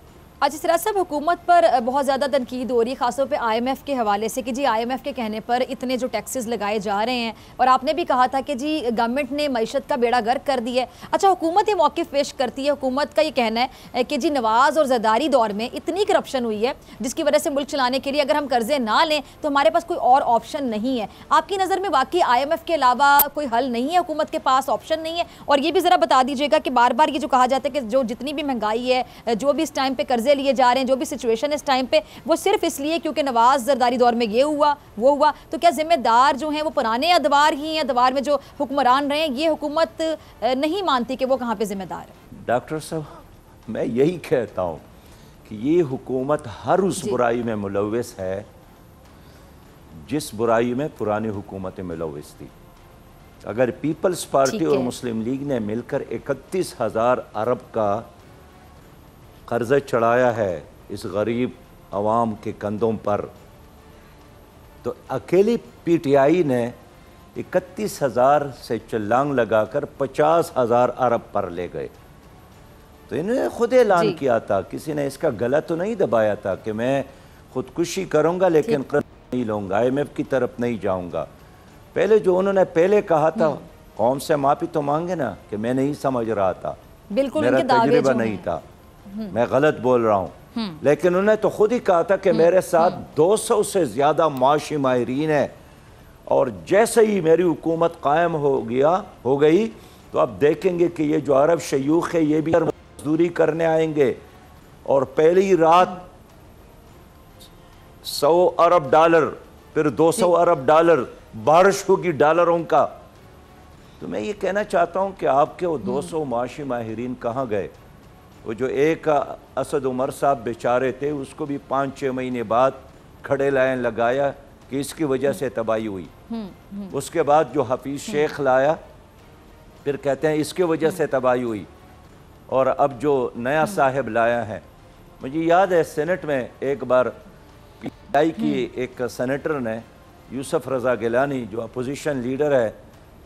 अच्छा सिराज साहब, हुकूमत पर बहुत ज़्यादा तनकीद हो रही है, ख़ासतौर पे IMF के हवाले से कि जी IMF के कहने पर इतने जो टैक्सेस लगाए जा रहे हैं, और आपने भी कहा था कि जी गवर्नमेंट ने मईशत का बेड़ा गर्क कर दिया है। अच्छा, हुकूमत ये मौक़िफ़ पेश करती है, हुकूमत का ये कहना है कि जी नवाज़ और ज़रदारी दौर में इतनी करप्शन हुई है जिसकी वजह से मुल्क चलाने के लिए अगर हम कर्जे ना लें तो हमारे पास कोई और ऑप्शन नहीं है। आपकी नज़र में वाकई IMF के अलावा कोई हल नहीं है, हुकूमत के पास ऑप्शन नहीं है? और ये भी ज़रा बता दीजिएगा कि बार बार ये जो कहा जाता है कि जो जितनी भी महंगाई है, जो भी इस टाइम पर कर्जे लिए जा रहे हैं, जो भी सिचुएशन है इस टाइम पे, वो सिर्फ इसलिए क्योंकि नवाज जरदारी दौर में ये हुआ वो हुआ। तो क्या जिम्मेदार जो हैं वो पुराने अदवार ही हैं, अदवार में जो हुक्मरान रहे हैं? ये हुकूमत नहीं मानती कि वो कहाँ पे जिम्मेदार है? डॉक्टर साहब, मैं यही कहता हूँ कि ये हुकूमत हर उस बुराई में मुलव्वस है जिस बुराई में पुरानी हुकूमतें मुलव्वस थी। अगर पीपल्स पार्टी और मुस्लिम लीग ने मिलकर 31,000 अरब का कर्जा चढ़ाया है इस गरीब आवाम के कंधों पर, तो अकेली PTI ने 31,000 से चलांग लगाकर 50,000 अरब पर ले गए। तो इन्होंने खुद ऐलान किया था, किसी ने इसका गला तो नहीं दबाया था कि मैं खुदकुशी करूंगा लेकिन कर्ज नहीं लूँगा, IMF की तरफ नहीं जाऊंगा। पहले जो उन्होंने पहले कहा था, कौम से माफ़ी तो मांगे ना कि मैं नहीं समझ रहा था, बिल्कुल मेरा तजुर्बा नहीं था, मैं गलत बोल रहा हूँ। लेकिन उन्होंने तो खुद ही कहा था कि मेरे साथ 200 से ज़्यादा माशी माहिरीन है, और जैसे ही मेरी हुकूमत कायम हो गई तो आप देखेंगे कि ये जो अरब शयूख है ये भी मजदूरी करने आएंगे और पहली रात 100 अरब डॉलर, फिर 200 अरब डॉलर, बारिश होगी डॉलरों का। तो मैं ये कहना चाहता हूँ कि आपके वो 200 माशी माहिरीन कहाँ गए? वो जो एक असद उमर साहब बेचारे थे, उसको भी 5-6 महीने बाद खड़े लाइन लगाया कि इसकी वजह से तबाही हुई। उसके बाद जो हफीज़ शेख लाया, फिर कहते हैं इसके वजह से तबाही हुई। और अब जो नया साहिब लाया है, मुझे याद है सेनेट में एक बार पीटीआई की एक सेनेटर ने यूसुफ रज़ा गिलानी जो अपोजिशन लीडर है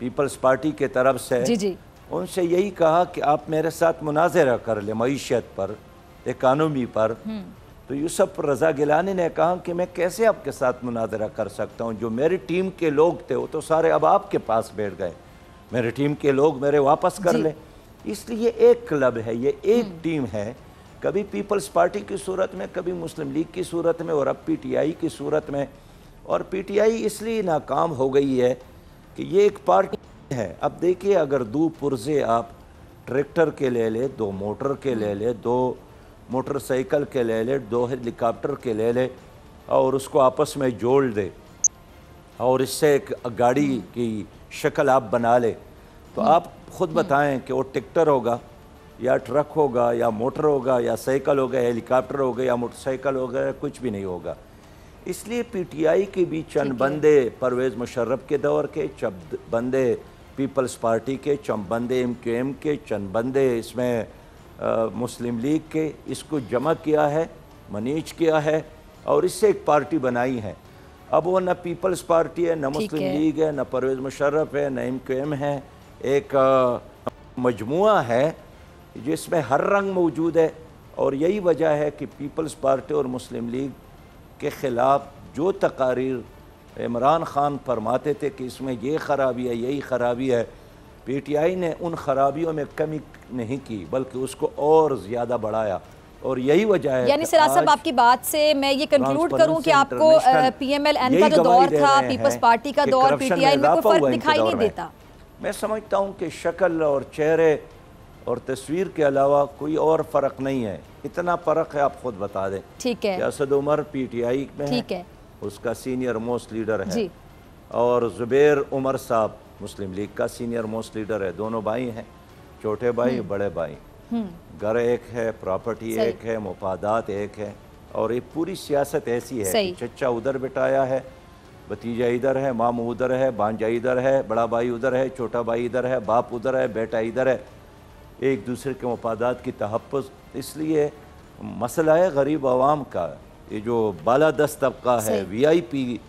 पीपल्स पार्टी के तरफ से, जी। उनसे यही कहा कि आप मेरे साथ मुनाज़रा कर ले मईशत पर, इकानमी पर। तो यूसुफ रज़ा गिलानी ने कहा कि मैं कैसे आपके साथ मुनाज़रा कर सकता हूँ, जो मेरी टीम के लोग थे वो तो सारे अब आपके पास बैठ गए, मेरी टीम के लोग मेरे वापस कर ले। इसलिए एक क्लब है, ये एक टीम है, कभी पीपल्स पार्टी की सूरत में, कभी मुस्लिम लीग की सूरत में और अब पीटीआई की सूरत में। और पीटीआई इसलिए नाकाम हो गई है कि ये एक पार्टी है। अब देखिए, अगर 2 पुर्जे आप ट्रैक्टर के ले ले, 2 मोटर के ले ले, 2 मोटरसाइकिल के ले ले, 2 हेलीकॉप्टर के ले ले और उसको आपस में जोड़ दे और इससे एक गाड़ी की शक्ल आप बना ले, तो आप खुद बताएं कि वो ट्रैक्टर होगा या ट्रक होगा या मोटर होगा या साइकिल होगा, हेलीकॉप्टर होगा या मोटरसाइकिल होगा, कुछ भी नहीं होगा। इसलिए पीटीआई के भी चंद बंदे परवेज़ मुशर्रफ के दौर के, चंद बंदे पीपल्स पार्टी के, चंद बंदे एमक्यूएम के, चंद बंदे इसमें मुस्लिम लीग के, इसको जमा किया है, मैनेज किया है और इससे एक पार्टी बनाई है। अब वो न पीपल्स पार्टी है, न मुस्लिम लीग है, न परवेज़ मुशर्रफ है, न एमक्यूएम है, एक मजमुआ है जिसमें हर रंग मौजूद है। और यही वजह है कि पीपल्स पार्टी और मुस्लिम लीग के ख़िलाफ़ जो तकारीर इमरान खान फरमाते थे कि इसमें ये ख़राबी है, यही ख़राबी है, पीटीआई ने उन ख़राबियों में कमी नहीं की बल्कि उसको और ज़्यादा बढ़ाया। और यही वजह है, यानी सिराज साहब आपकी बात से मैं ये कंक्लूड करूं कि आपको पीएमएलएन का जो दौर था, पीपल्स पार्टी का दौर, पीटीआई में कोई फ़र्क दिखाई नहीं देता। मैं समझता हूं कि शक्ल और चेहरे और तस्वीर के अलावा कोई और फ़र्क नहीं है। इतना फ़र्क है, आप खुद बता दें। ठीक है, असद उमर पीटीआई में ठीक है, उसका सीनियर मोस्ट लीडर है, और ज़ुबैर उमर साहब मुस्लिम लीग का सीनियर मोस्ट लीडर है। दोनों भाई हैं, छोटे भाई बड़े भाई, घर एक है, प्रॉपर्टी एक है, मुफादात एक है। और ये पूरी सियासत ऐसी है कि चचा उधर बिठाया है, भतीजा इधर है, मामू उधर है, भांजा इधर है, बड़ा भाई उधर है, छोटा भाई इधर है, बाप उधर है, बेटा इधर है, एक दूसरे के मुफादात की तहफ़्फ़ुज़। इसलिए मसला है गरीब आवाम का, ये जो बालादस्त तबका है, वीआईपी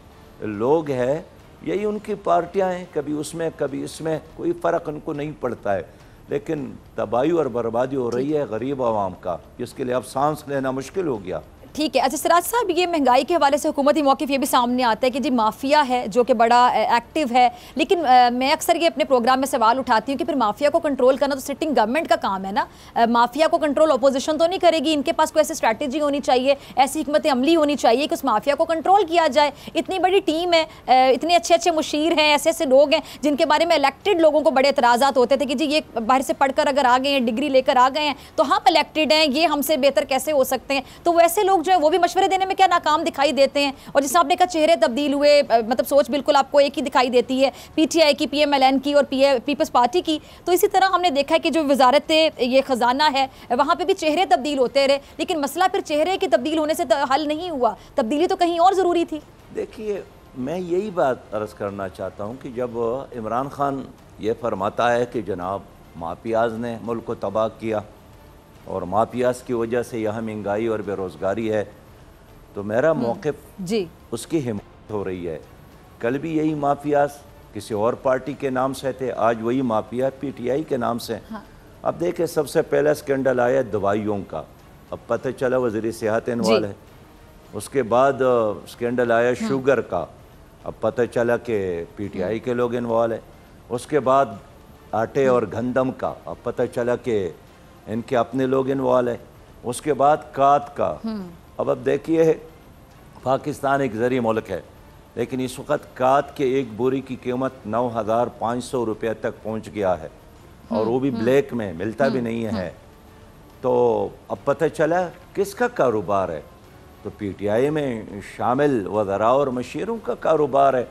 लोग है, यही उनकी पार्टियां हैं, कभी उसमें कभी इसमें, कोई फ़र्क उनको नहीं पड़ता है। लेकिन तबाही और बर्बादी हो रही है गरीब आवाम का, जिसके लिए अब सांस लेना मुश्किल हो गया। ठीक है। अच्छा सिराज साहब, ये महंगाई के हवाले से हुकूमती मौक़िफ़ ये भी सामने आता है कि जी माफिया है जो कि बड़ा एक्टिव है, लेकिन मैं अक्सर ये अपने प्रोग्राम में सवाल उठाती हूँ कि फिर माफिया को कंट्रोल करना तो सिटिंग गवर्नमेंट का काम है ना। माफिया को कंट्रोल अपोजिशन तो नहीं करेगी, इनके पास कोई ऐसी स्ट्रैटेजी होनी चाहिए, ऐसी हिकमत अमली होनी चाहिए कि उस माफिया को कंट्रोल किया जाए। इतनी बड़ी टीम है, इतने अच्छे अच्छे मुशीर हैं, ऐसे ऐसे लोग हैं जिनके बारे में इलेक्टेड लोगों को बड़े एतराज़ात होते थे कि जी ये बाहर से पढ़कर अगर आ गए हैं, डिग्री लेकर आ गए हैं तो हम इलेक्टेड हैं, ये हमसे बेहतर कैसे हो सकते हैं। तो वैसे लोग जो है वो भी मशवरे देने में क्या नाकाम दिखाई देते हैं। और जिस आपने कहा चेहरे तब्दील हुए, मतलब सोच बिल्कुल आपको एक ही दिखाई देती है, पीटीआई की, पीएमएलएन की और पीपल्स पार्टी की। तो इसी तरह हमने देखा है कि जो वजारत ये ख़जाना है वहाँ पे भी चेहरे तब्दील होते रहे, लेकिन मसला फिर चेहरे के तब्दील होने से हल नहीं हुआ, तब्दीली तो कहीं और ज़रूरी थी। देखिए, मैं यही बात अर्ज़ करना चाहता हूँ कि जब इमरान खान ये फरमाता है कि जनाब माफियाज ने मुल्क को तबाह किया और माफियाज की वजह से यहाँ महंगाई और बेरोज़गारी है, तो मेरा मौक़िफ़ जी उसकी हिमायत हो रही है। कल भी यही माफियाज किसी और पार्टी के नाम से थे, आज वही माफिया पीटीआई के नाम से। हाँ। अब देखें, सबसे पहला स्कैंडल आया दवाइयों का, अब पता चला वज़ीर सेहत इन्वॉल्व है। उसके बाद स्कैंडल आया शुगर का, अब पता चला कि पीटीआई के लोग इन्वॉल्व है। उसके बाद आटे और गंदम का, अब पता चला कि इनके अपने लोग इन्वॉल्व है। उसके बाद कात का, अब देखिए पाकिस्तान एक ज़री मुल्क है, लेकिन इस वक्त कात के एक बोरी की कीमत 9,500 रुपये तक पहुँच गया है। और वो भी ब्लैक में, मिलता भी नहीं है। तो अब पता चला किसका कारोबार है, तो पीटीआई में शामिल वज़रा और मशीरों का कारोबार है।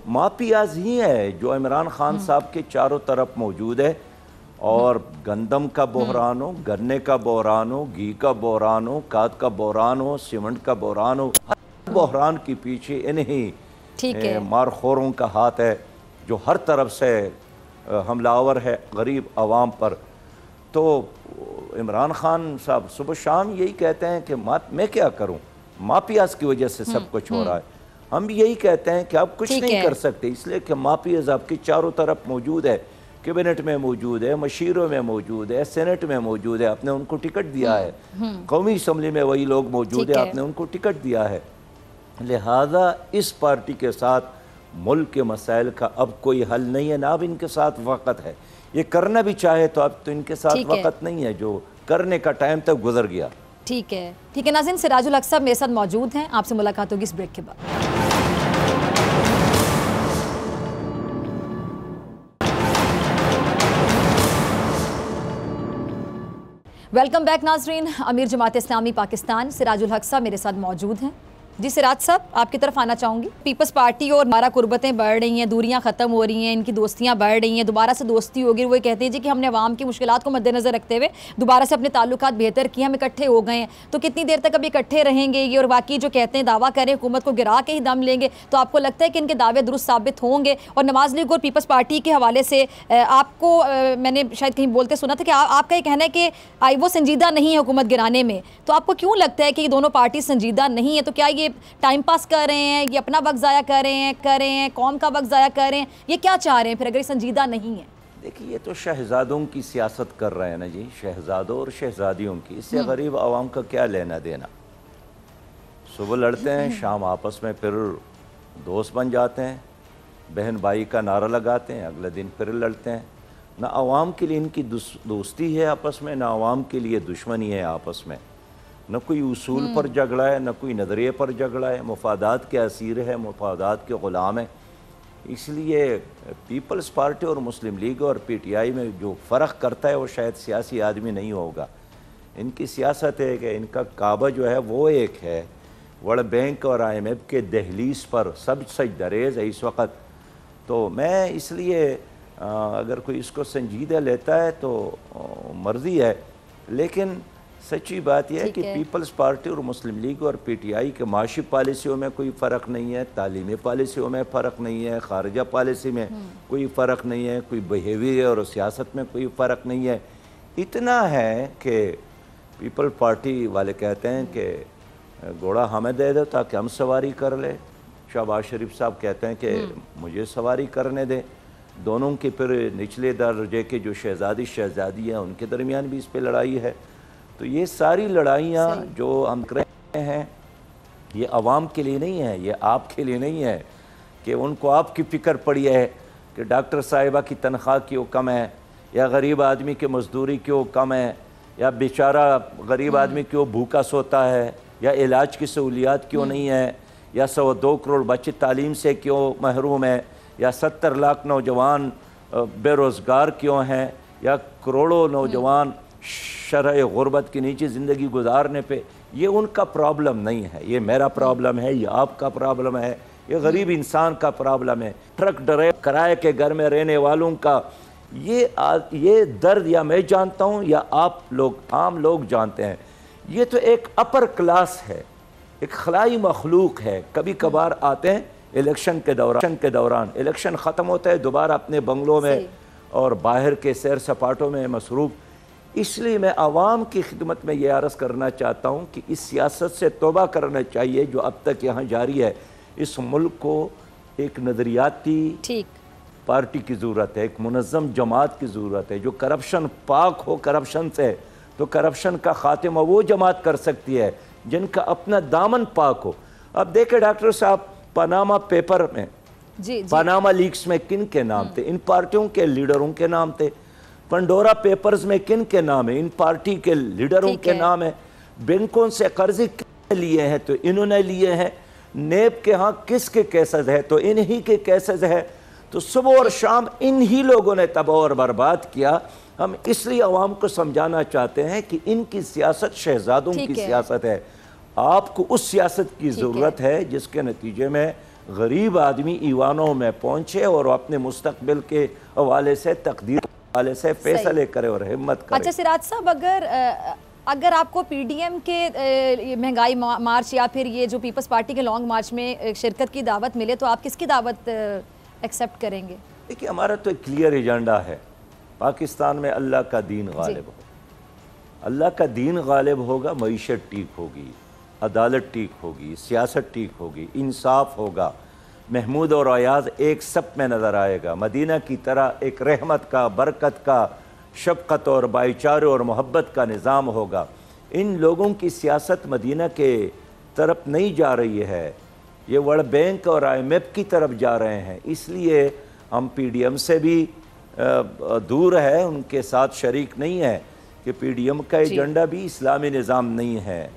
माफियाज ही है जो इमरान खान साहब के चारों तरफ मौजूद है, और गंदम का बहरान हो, गन्ने का बहरान हो, घी का बहरान हो, खाद का बहरान हो, सीमेंट का बहरान हो, हर बहरान के पीछे इन्हीं मारखोरों का हाथ है जो हर तरफ से हमलावर है गरीब आवाम पर। तो इमरान खान साहब सुबह शाम यही कहते हैं कि मैं क्या करूं, माफियाज की वजह से सब कुछ हो रहा है। हम भी यही कहते हैं कि आप कुछ नहीं कर सकते, इसलिए कि माफियाज आपके चारों तरफ मौजूद है, कैबिनेट में मौजूद है, मशीरों में मौजूद है, सेनेट में मौजूद है, आपने उनको टिकट दिया है, कौमी असम्बली में वही लोग मौजूद है, आपने उनको टिकट दिया है। लिहाजा इस पार्टी के साथ मुल्क के मसाइल का अब कोई हल नहीं है, ना अब इनके साथ वक़्त है। ये करना भी चाहे तो अब तो इनके साथ वक़्त नहीं है, जो करने का टाइम तक गुजर गया। ठीक है नाज़रीन, सिराजुल हक साहब मेरे साथ मौजूद हैं, आपसे मुलाकात होगी इस ब्रेक के बाद। वेलकम बैक नाजरीन। अमीर जमात इस्लामी पाकिस्तान सिराजुल हक साहब मेरे साथ मौजूद हैं। जी सिराज साहब, आपकी तरफ आना चाहूँगी। पीपल्स पार्टी और हमारा कुर्बतें बढ़ रही हैं, दूरियां ख़त्म हो रही हैं, इनकी दोस्तियां बढ़ रही हैं, दोबारा से दोस्ती होगी। वो कहते हैं जी कि हमने अवाम की मुश्किलात को मद्देनज़र रखते हुए दोबारा से अपने ताल्लुकात बेहतर किए, हम इकट्ठे हो गए हैं। तो कितनी देर तक अब इकट्ठे रहेंगे ये, और बाकी जो कहते हैं दावा करें हुकूमत को गिरा के ही दम लेंगे, तो आपको लगता है कि इनके दावे दुरुस्त साबित होंगे? और नवाज़ लीग और पीपल्स पार्टी के हवाले से आपको मैंने शायद कहीं बोलते सुना था कि आपका ये कहना है कि वो संजीदा नहीं है हुकूमत गिराने में, तो आपको क्यों लगता है कि ये दोनों पार्टी संजीदा नहीं है? तो क्या ये टाइम पास कर रहे हैं, ये अपना वक्त ज़ाया कर रहे हैं, कौम का वक्त ज़ाया कर रहे हैं, ये क्या चाह रहे हैं फिर अगर ये संजीदा नहीं है? देखिए, ये तो शहजादों की सियासत कर रहे हैं ना जी, शहजादों और शहजादियों की। इससे गरीब आवाम का क्या लेना देना? सुबह लड़ते हैं, शाम आपस में फिर दोस्त बन जाते हैं, बहन भाई का नारा लगाते हैं, अगले दिन फिर लड़ते हैं। ना आवाम के लिए इनकी दोस्ती है आपस में, ना आवाम के लिए दुश्मनी है आपस में। न कोई उसूल पर झगड़ा है, न कोई नज़रिए पर झगड़ा है, मुफादात के असीर है, मुफादात के ग़ुलाम है। इसलिए पीपल्स पार्टी और मुस्लिम लीग और पीटीआई में जो फ़र्क करता है वो शायद सियासी आदमी नहीं होगा। इनकी सियासत है कि इनका काबा जो है वो एक है, वर्ल्ड बैंक और IMF के दहलीज पर सब सच दरेज है इस वक्त। तो मैं इसलिए अगर कोई इसको संजीदा लेता है तो मर्ज़ी है, लेकिन सच्ची बात यह है कि पीपल्स पार्टी और मुस्लिम लीग और पीटीआई के माशी पॉलिसियों में कोई फ़र्क नहीं है, तालीमी पॉलिसियों में फ़र्क नहीं है, खारजा पॉलिसी में कोई फ़र्क नहीं है, कोई बिहेवियर और सियासत में कोई फ़र्क नहीं है। इतना है कि पीपल पार्टी वाले कहते हैं कि घोड़ा हमें दे दो ताकि हम सवारी कर ले। शहबाज शरीफ साहब कहते हैं कि मुझे सवारी करने दें। दोनों के फिर निचले दर्जे के जो शहजादी हैं उनके दरमियान भी इस पर लड़ाई है। तो ये सारी लड़ाइयाँ जो हम कर रहे हैं ये आवाम के लिए नहीं है, ये आपके लिए नहीं है कि उनको आपकी फ़िक्र पड़ी है कि डॉक्टर साहिबा की तनख्वाह क्यों कम है, या गरीब आदमी की मजदूरी क्यों कम है, या बेचारा गरीब आदमी क्यों भूखा सोता है, या इलाज की सहूलियात क्यों नहीं है, या 102 करोड़ बच्चे तालीम से क्यों महरूम है, या 70 लाख नौजवान बेरोज़गार क्यों हैं, या करोड़ों नौजवान शरह गुर्बत के नीचे ज़िंदगी गुजारने पे। ये उनका प्रॉब्लम नहीं है, ये मेरा प्रॉब्लम है, ये आपका प्रॉब्लम है, ये गरीब इंसान का प्रॉब्लम है, ट्रक ड्राइवर किराए के घर में रहने वालों का। ये दर्द या मैं जानता हूँ या आप लोग आम लोग जानते हैं। ये तो एक अपर क्लास है, एक खलाई मखलूक है। कभी कभार आते हैं इलेक्शन के दौरान इलेक्शन ख़त्म होता है, दोबारा अपने बंगलों में और बाहर के सैर सपाटों में मसरूफ़। इसलिए मैं आवाम की खिदमत में ये अर्ज़ करना चाहता हूँ कि इस सियासत से तौबा करना चाहिए जो अब तक यहाँ जारी है। इस मुल्क को एक नज़रियाती पार्टी की ज़रूरत है, एक मुनज़्ज़म जमात की ज़रूरत है जो करप्शन पाक हो, करप्शन से। तो करप्शन का ख़ात्मा वो जमात कर सकती है जिनका अपना दामन पाक हो। अब देखें डॉक्टर साहब, पनामा पेपर में पनामा लीक्स में किन के नाम थे? इन पार्टियों के लीडरों के नाम थे। पंडोरा पेपर्स में किन के नाम है? इन पार्टी के लीडरों के नाम है। बैंकों से कर्जे लिए हैं तो इन्होंने लिए हैं। नेब के यहाँ किसके केसेस है? तो इन्हीं के केसेस है। तो सुबह और शाम इन्हीं लोगों ने तबाह और बर्बाद किया। हम इसलिए अवाम को समझाना चाहते हैं कि इनकी सियासत शहजादों की सियासत है। आपको उस सियासत की ज़रूरत है जिसके नतीजे में गरीब आदमी ईवानों में पहुंचे और अपने मुस्तकबिल के हवाले से, तकदीर के हवाले से फैसले करे और हिम्मत करे। अच्छा सिराज साहब, अगर आपको पीडीएम के महंगाई मार्च या फिर ये जो पीपल्स पार्टी के लॉन्ग मार्च में शिरकत की दावत मिले तो आप किसकी दावत एक्सेप्ट करेंगे? देखिए, हमारा तो एक क्लियर एजेंडा है, पाकिस्तान में अल्लाह का दीन गालिब हो। अल्लाह का दीन गालिब होगा, मईशत ठीक होगी, अदालत ठीक होगी, सियासत ठीक होगी, इंसाफ होगा, महमूद और अयाज एक सब में नज़र आएगा, मदीना की तरह एक रहमत का, बरकत का, शफ़क़त और भाईचारे और मोहब्बत का निज़ाम होगा। इन लोगों की सियासत मदीना के तरफ नहीं जा रही है, ये वर्ल्ड बैंक और IMF की तरफ जा रहे हैं। इसलिए हम PDM से भी दूर है, उनके साथ शरीक नहीं है कि PDM का एजेंडा भी इस्लामी निज़ाम नहीं है।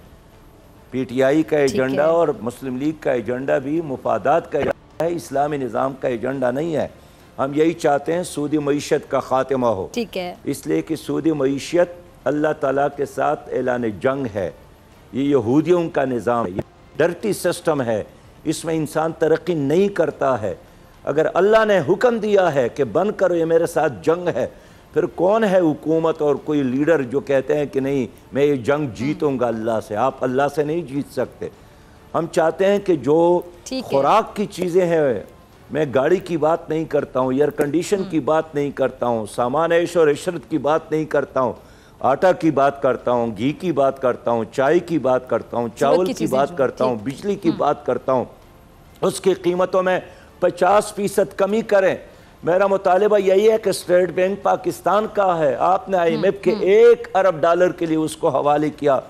PTI का एजेंडा और मुस्लिम लीग का एजेंडा भी मुफादात का एजेंडा है, इस्लामी निज़ाम का एजेंडा नहीं है। हम यही चाहते हैं सूदी मईशत का खात्मा हो। ठीक है, इसलिए कि सूदी मईशत अल्लाह ताला के साथ ऐलान जंग है। ये यहूदियों का निज़ाम है, ये डर्टी सिस्टम है, इसमें इंसान तरक्की नहीं करता है। अगर अल्लाह ने हुक्म दिया है कि बंद करो, ये मेरे साथ जंग है, फिर कौन है हुकूमत और कोई लीडर जो कहते हैं कि नहीं मैं ये जंग जीतूंगा अल्लाह से? आप अल्लाह से नहीं जीत सकते। हम चाहते हैं कि जो खुराक की चीज़ें हैं, मैं गाड़ी की बात नहीं करता हूँ, एयर कंडीशन की बात नहीं करता हूँ, सामान ऐश और इशरत की बात नहीं करता हूँ, आटा की बात करता हूँ, घी की बात करता हूँ, चाय की बात करता हूँ, चावल की बात करता हूँ, बिजली की बात करता हूँ, उसकी कीमतों में 50% कमी करें। मेरा मुतालिबा यही है कि स्टेट बैंक पाकिस्तान का है, आपने IMF के $1 अरब के लिए उसको हवाले किया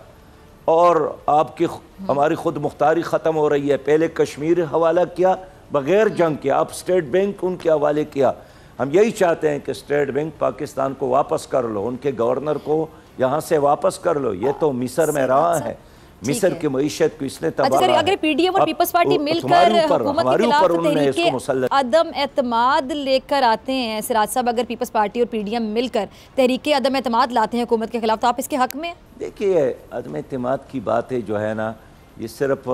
और आपकी हमारी खुद मुख्तारी ख़त्म हो रही है। पहले कश्मीर हवाला किया बग़ैर जंग के, आप स्टेट बैंक उनके हवाले किया। हम यही चाहते हैं कि स्टेट बैंक पाकिस्तान को वापस कर लो, उनके गवर्नर को यहाँ से वापस कर लो। ये तो मिस्र में रहा है, मिस्र की मईशत को इसने तबाह। अगर PDM और पीपल्स पार्टी मिलकर हुकूमत के खिलाफ तहरीके अदम एतमाद लेकर आते हैं, सिराज साहब, अगर पीपल्स पार्टी और PDM मिलकर तहरीके अदम एतमाद लाते हैं हुकूमत के खिलाफ, तो आप इसके हक में? देखिए, अदम एतमाद की बात है जो है ना, ये सिर्फ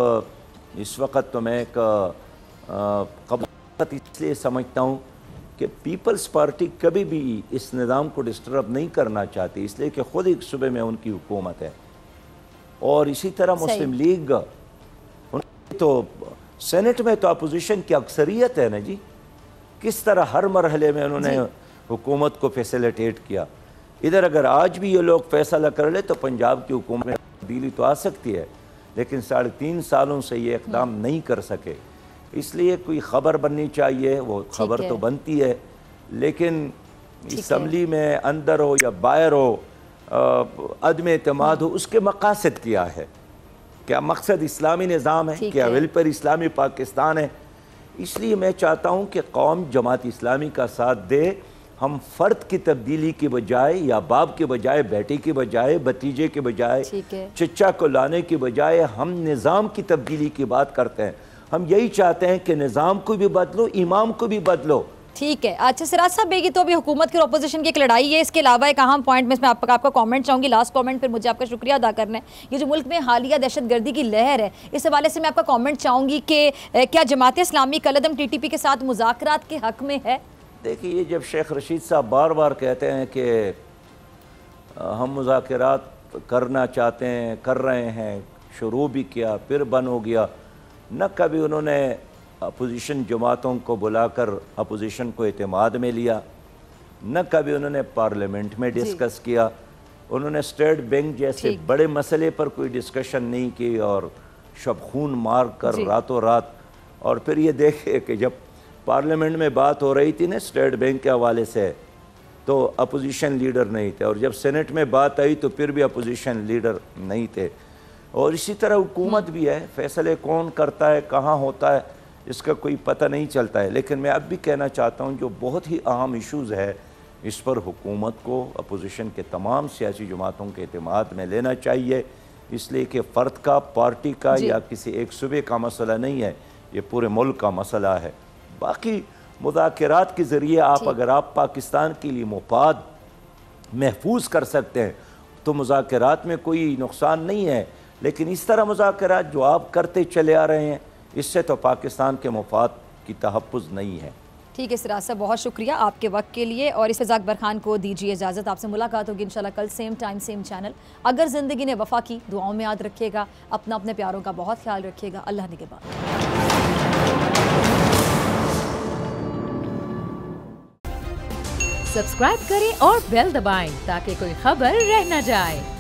इस वक्त तो मैं एक कबूत इसलिए समझता हूँ कि पीपल्स पार्टी कभी भी इस निज़ाम को डिस्टर्ब नहीं करना चाहती, इसलिए कि ख़ुद एक सूबे में उनकी हुकूमत है। और इसी तरह मुस्लिम लीग तो सेनेट में तो अपोजिशन की अक्सरियत है ना जी, किस तरह हर मरहले में उन्होंने हुकूमत को फैसिलिटेट किया। इधर अगर आज भी ये लोग फैसला कर ले तो पंजाब की हुकूमत में तब्दीली तो आ सकती है, लेकिन 3.5 सालों से ये इक़दाम नहीं कर सके। इसलिए कोई ख़बर बननी चाहिए, वो ख़बर तो बनती है, लेकिन असम्बली में अंदर हो या बाहर हो, अदम एतमाद हो, उसके मकासद क्या है? क्या मकसद इस्लामी निज़ाम है? क्या विल पर इस्लामी पाकिस्तान है? इसलिए मैं चाहता हूँ कि कौम जमात इस्लामी का साथ दे। हम फ़र्द की तब्दीली के बजाय या बाप के बजाय बेटे के बजाय भतीजे के बजाय चचा को लाने के बजाय हम निज़ाम की तब्दीली की बात करते हैं। हम यही चाहते हैं कि निज़ाम को भी बदलो, इमाम को भी बदलो। ठीक है। अच्छा सिराज साहब, बेगी तो अभी हुकूमत की और अपोजिशन की एक लड़ाई है, इसके अलावा एक अहम पॉइंट में इसमें आपका कमेंट चाहूँगी, लास्ट कमेंट, फिर मुझे आपका शुक्रिया अदा करना है। ये जो मुल्क में हालिया दहशतगर्दी की लहर है, इस हवाले से मैं आपका कमेंट चाहूँगी कि क्या जमात इस्लामी कलअदम TTP के साथ मुज़ाकरात के हक़ में है? देखिए, जब शेख रशीद साहब बार बार कहते हैं कि हम मुज़ाकरात करना चाहते हैं, कर रहे हैं, शुरू भी किया फिर बंद हो गया, न कभी उन्होंने अपोजिशन जमातों को बुलाकर अपोजिशन को एतमाद में लिया, न कभी उन्होंने पार्लियामेंट में डिस्कस किया, उन्होंने स्टेट बैंक जैसे बड़े मसले पर कोई डिस्कशन नहीं की और शब खून मार कर रातों रात। और फिर ये देखे कि जब पार्लियामेंट में बात हो रही थी ना स्टेट बैंक के हवाले से, तो अपोजिशन लीडर नहीं थे, और जब सेनेट में बात आई तो फिर भी अपोजिशन लीडर नहीं थे। और इसी तरह हुकूमत भी है, फैसले कौन करता है, कहाँ होता है, इसका कोई पता नहीं चलता है। लेकिन मैं अब भी कहना चाहता हूँ जो बहुत ही अहम इशूज़ है, इस पर हुकूमत को अपोजिशन के तमाम सियासी जमातों के एतमाद में लेना चाहिए, इसलिए कि फ़र्द का, पार्टी का या किसी एक सूबे का मसला नहीं है, ये पूरे मुल्क का मसला है। बाकी मुज़ाकरात के ज़रिए अगर आप पाकिस्तान के लिए मुफाद महफूज कर सकते हैं तो मुज़ाकरात में कोई नुकसान नहीं है, लेकिन इस तरह मुज़ाकरात जो आप करते चले आ रहे हैं, इससे तो पाकिस्तान के मुफाद की तहफ़्फ़ुज़ नहीं है। ठीक है सिराज साहब, बहुत शुक्रिया आपके वक्त के लिए, और इस अकबर खान को दीजिए इजाज़त। आपसे मुलाकात होगी इंशाल्लाह कल सेम टाइम सेम चैनल। अगर ज़िंदगी ने वफ़ा की, दुआओं में याद रखिएगा, अपने प्यारों का बहुत ख्याल रखिएगा। अल्लाह निगहबान। सब्सक्राइब करें और बेल दबाएं ताकि कोई खबर रह न जाए।